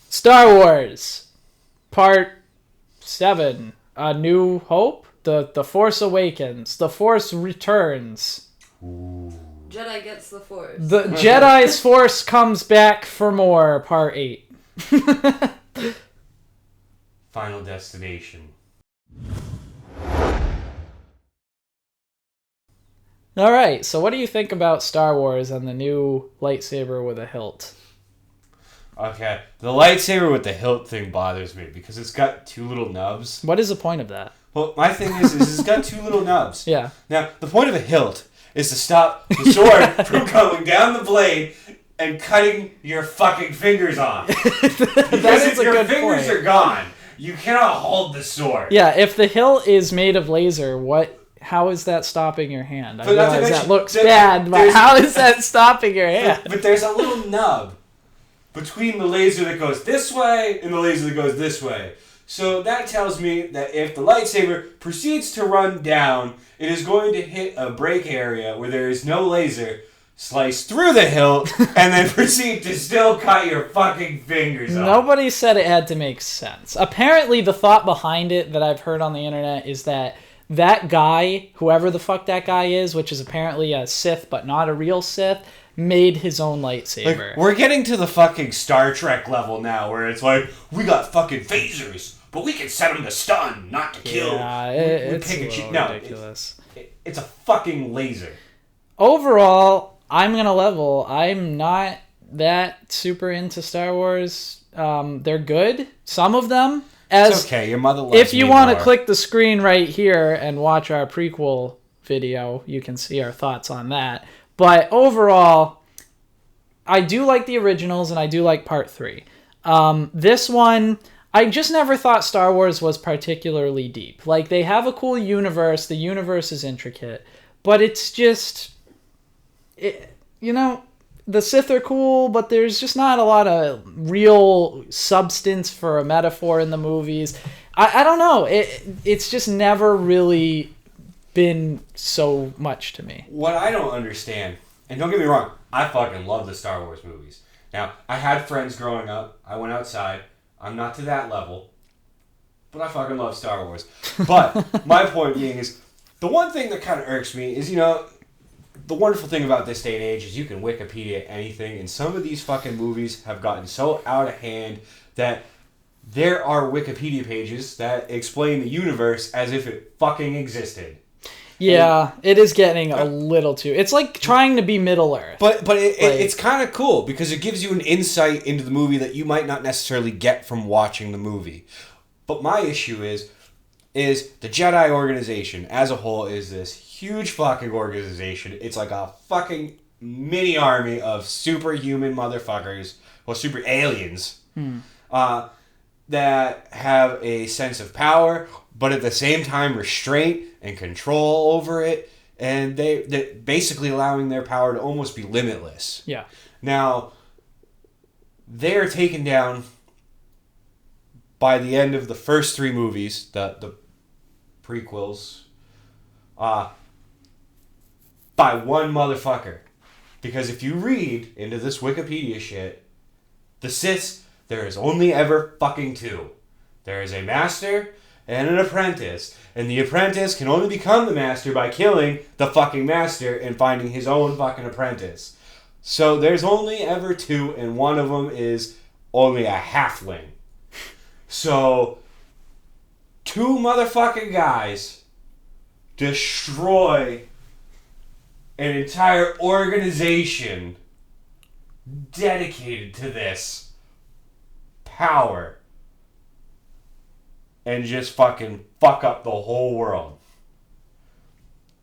Star Wars. Part 7. A New Hope. The Force Awakens. The Force Returns. Ooh. Jedi gets the Force. The Jedi's Force comes back for more. Part 8. Final Destination. Alright, so what do you think about Star Wars and the new lightsaber with a hilt? Okay, the lightsaber with the hilt thing bothers me because it's got two little nubs. What is the point of that? Well, my thing is it's got two little nubs. Yeah. Now, the point of a hilt is to stop the sword from going down the blade and cutting your fucking fingers off. Because if your fingers are gone, you cannot hold the sword. Yeah, if the hilt is made of laser, how is that stopping your hand? I realize that looks bad, but how is that stopping your hand? But there's a little nub between the laser that goes this way and the laser that goes this way. So that tells me that if the lightsaber proceeds to run down, it is going to hit a break area where there is no laser, slice through the hilt, and then proceed to still cut your fucking fingers off. Nobody said it had to make sense. Apparently the thought behind it that I've heard on the internet is that guy, whoever the fuck that guy is, which is apparently a Sith but not a real Sith, made his own lightsaber. Like, we're getting to the fucking Star Trek level now where it's like, we got fucking phasers, but we can set them to stun, not to kill. Yeah, it's ridiculous. It's a fucking laser. Overall, I'm going to level. I'm not that super into Star Wars. They're good. Some of them. It's okay, your mother loves If you me want to more. click the screen right here and watch our prequel video, you can see our thoughts on that. But overall, I do like the originals and I do like Part 3. This one, I just never thought Star Wars was particularly deep. Like, they have a cool universe. The universe is intricate. But it's just... the Sith are cool, but there's just not a lot of real substance for a metaphor in the movies. I don't know. It's just never really been so much to me. What I don't understand, and don't get me wrong, I fucking love the Star Wars movies. Now, I had friends growing up. I went outside. I'm not to that level, but I fucking love Star Wars. But my point being is, the one thing that kind of irks me is, the wonderful thing about this day and age is you can Wikipedia anything, and some of these fucking movies have gotten so out of hand that there are Wikipedia pages that explain the universe as if it fucking existed. Yeah, it is getting a little too... It's like trying to be Middle-earth. But it's kind of cool because it gives you an insight into the movie that you might not necessarily get from watching the movie. But my issue is the Jedi organization as a whole is this huge fucking organization. It's like a fucking mini army of superhuman motherfuckers, well, super aliens, that have a sense of power, but at the same time restraint and control over it, and they basically allowing their power to almost be limitless. Yeah. Now, they are taken down by the end of the first 3 movies, the prequels, by one motherfucker. Because if you read into this Wikipedia shit, the Siths, there is only ever fucking 2. There is a master and an apprentice. And the apprentice can only become the master by killing the fucking master and finding his own fucking apprentice. So there's only ever 2, and one of them is only a halfling. So 2 motherfucking guys destroy an entire organization dedicated to this power and just fucking fuck up the whole world.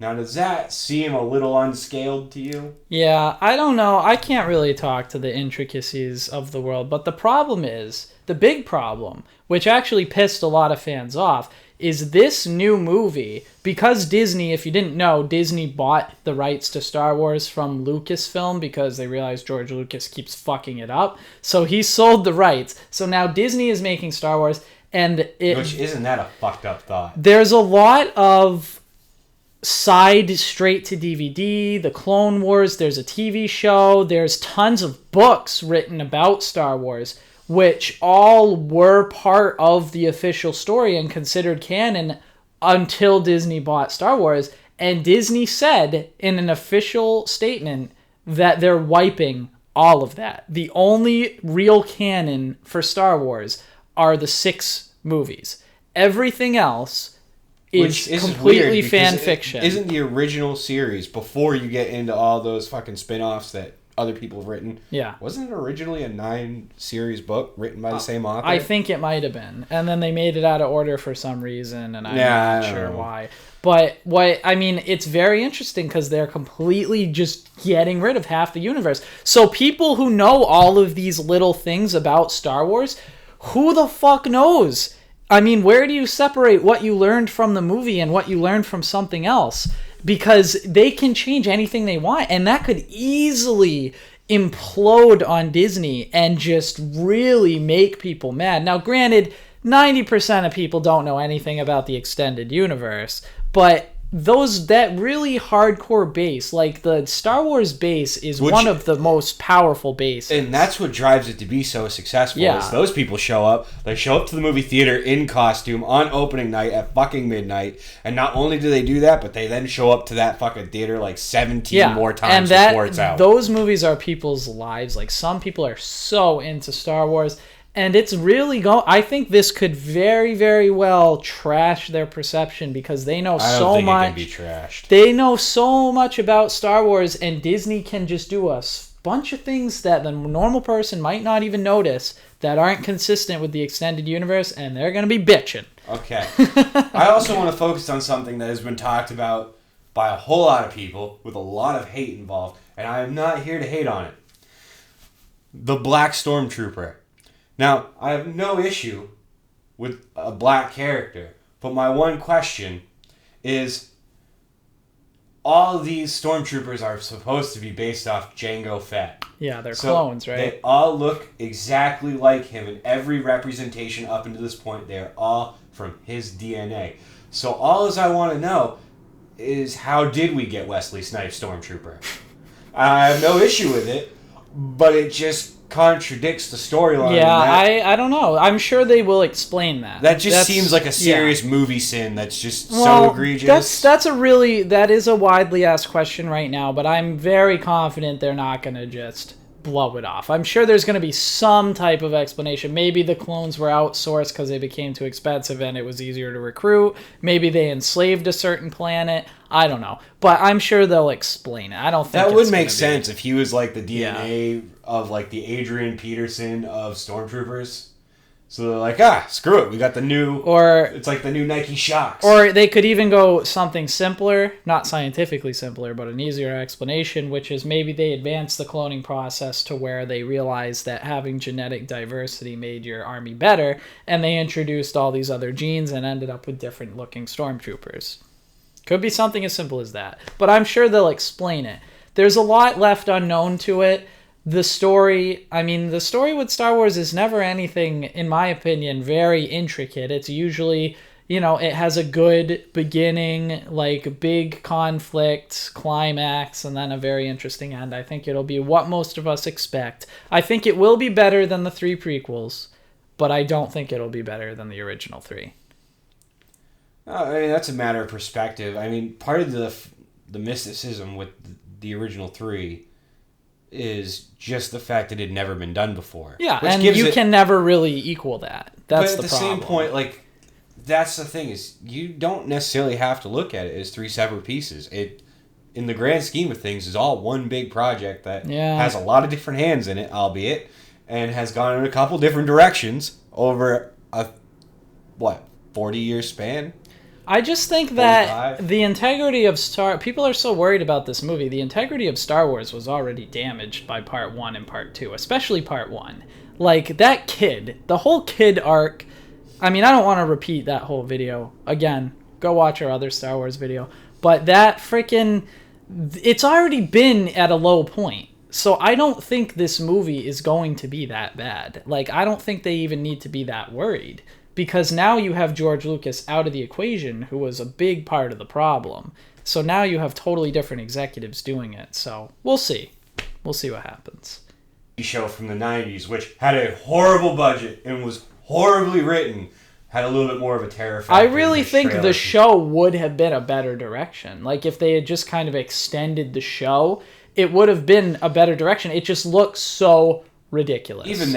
Now, does that seem a little unscaled to you? Yeah, I don't know. I can't really talk to the intricacies of the world, but the problem is, the big problem, which actually pissed a lot of fans off, is this new movie, because Disney, if you didn't know, Disney bought the rights to Star Wars from Lucasfilm because they realized George Lucas keeps fucking it up. So he sold the rights. So now Disney is making Star Wars, and Which, isn't that a fucked up thought? There's a lot of side straight to DVD, the Clone Wars, there's a TV show, there's tons of books written about Star Wars, which all were part of the official story and considered canon until Disney bought Star Wars. And Disney said in an official statement that they're wiping all of that. The only real canon for Star Wars are the 6 movies. Everything else is completely fan fiction. Isn't the original series, before you get into all those fucking spin-offs that other people have written, wasn't it originally a 9-series book written by the same author? I think it might have been. And then they made it out of order for some reason, and I'm not sure why. But it's very interesting because they're completely just getting rid of half the universe. So people who know all of these little things about Star Wars, who the fuck knows? I mean, where do you separate what you learned from the movie and what you learned from something else? Because they can change anything they want, and that could easily implode on Disney and just really make people mad. Now, granted, 90% of people don't know anything about the extended universe, but that really hardcore base, like the Star Wars base, is one of the most powerful bases. And that's what drives it to be so successful. Is those people show up. They show up to the movie theater in costume on opening night at fucking midnight. And not only do they do that, but they then show up to that fucking theater like 17 more times before it's out. Those movies are people's lives. Like, some people are so into Star Wars. And it's really I think this could very, very well trash their perception because they know so much. It can be trashed. They know so much about Star Wars, and Disney can just do a bunch of things that the normal person might not even notice that aren't consistent with the extended universe, and they're going to be bitching. Okay. I also want to focus on something that has been talked about by a whole lot of people with a lot of hate involved, and I am not here to hate on it. The Black Stormtrooper. Now, I have no issue with a black character, but my one question is, all of these stormtroopers are supposed to be based off Jango Fett. Yeah, they're clones, right? They all look exactly like him, and every representation up until this point, they're all from his DNA. So all I want to know is, how did we get Wesley Snipes Stormtrooper? I have no issue with it, but it just contradicts the storyline. Yeah, I don't know. I'm sure they will explain that. That just seems like a serious movie sin that's just so egregious. That is a widely asked question right now, but I'm very confident they're not going to just blow it off. I'm sure there's going to be some type of explanation. Maybe the clones were outsourced because they became too expensive and it was easier to recruit. Maybe they enslaved a certain planet. I don't know. But I'm sure they'll explain it. I don't think that would make sense if he was like the DNA of like the Adrian Peterson of Stormtroopers. So they're like, screw it. We got the new... it's like the new Nike Shox. Or they could even go something simpler, not scientifically simpler, but an easier explanation, which is maybe they advanced the cloning process to where they realized that having genetic diversity made your army better, and they introduced all these other genes and ended up with different looking stormtroopers. Could be something as simple as that. But I'm sure they'll explain it. There's a lot left unknown to it. The story with Star Wars is never anything, in my opinion, very intricate. It's usually, it has a good beginning, like big conflict, climax, and then a very interesting end. I think it'll be what most of us expect. I think it will be better than the 3 prequels, but I don't think it'll be better than the original 3. That's a matter of perspective. Part of the mysticism with the original 3 is just the fact that it had never been done before. Yeah, and you can never really equal that. That's the problem. But at the same point, that's the thing, is you don't necessarily have to look at it as 3 separate pieces. It, in the grand scheme of things, is all one big project that has a lot of different hands in it, albeit, and has gone in a couple different directions over a, 40-year span? I just think that 45? The integrity of people are so worried about this movie. The integrity of Star Wars was already damaged by Part 1 and Part 2, especially Part 1. Like, that kid, the whole kid arc. I don't want to repeat that whole video. Again, go watch our other Star Wars video. But that it's already been at a low point. So I don't think this movie is going to be that bad. Like, I don't think they even need to be that worried. because now you have George Lucas out of the equation, who was a big part of the problem. So now you have totally different executives doing it. So we'll see. We'll see what happens. Show from the 90s, which had a horrible budget and was horribly written, had a little bit more of a terror factor. I really think the show would have been a better direction. Like, if they had just kind of extended the show, it would have been a better direction. It just looks so ridiculous. Even